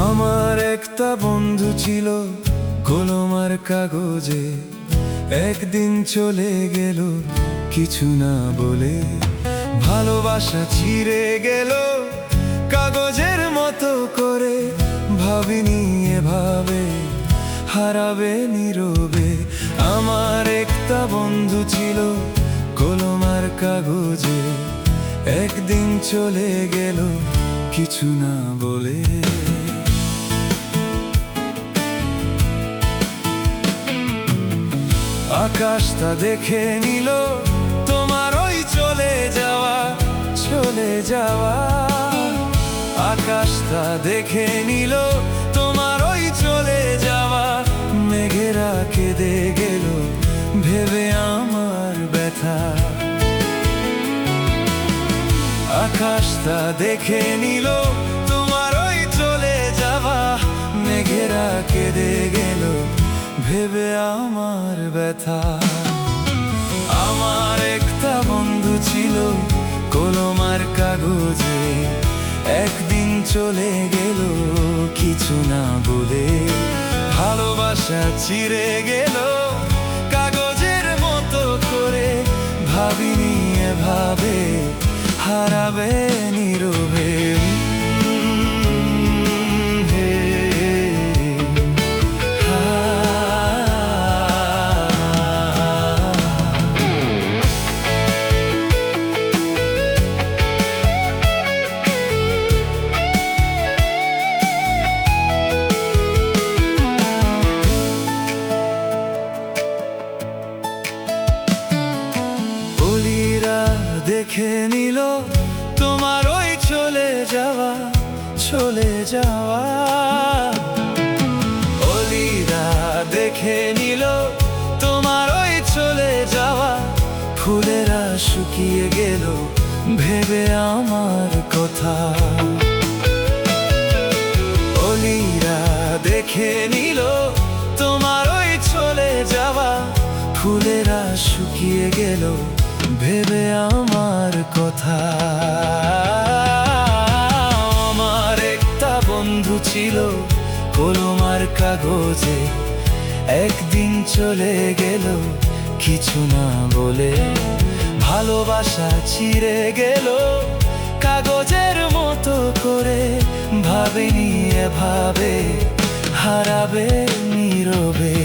আমার একটা বন্ধু ছিল কলম আর কাগজে, একদিন চলে গেল কিছু না বলে। ভালোবাসা ছিঁড়ে গেল কাগজের মতো করে, ভাবিনি এভাবে হারাবে নীরবে। আমার একটা বন্ধু ছিল কলম আর কাগজে, একদিন চলে গেল কিছু না বলে। আকাশটা দেখে নিল তোমার ওই চলে যাওয়া, চলে যাওয়া। আকাশটা দেখে নিল তোমার ওই চলে যাওয়া, মেঘেরা কেঁদে গেল ভেবে আমার ব্যথা। আকাশটা দেখে নিল তোমার ওই চলে যাওয়া, মেঘেরা কেঁদে গেল ভেবে আমার ব্যথা। আমার একটা বন্ধু ছিল কলম আর কাগজে, একদিন চলে গেল কিছু না বলে। ভালোবাসা ছিঁড়ে গেল কাগজের মতো করে, ভাবিনি এভাবে হারাবে নীরবে। দেখে নিল তোমার ওই চলে যাওয়া, চলে যাওয়া। অলিরা দেখে নিল তোমার ওই চলে যাওয়া, ফুলেরা শুকিয়ে গেল ভেবে আমার কথা। অলিরা দেখে নিল তোমার ওই চলে যাওয়া, ফুলেরা শুকিয়ে গেল ভেবে আমার কথা। আমার একটা বন্ধু ছিল কলম আর কাগজে, একদিন চলে গেল কিছু না বলে। ভালোবাসা ছিঁড়ে গেল কাগজের মতো করে, ভাবিনি এভাবে হারাবে নীরবে।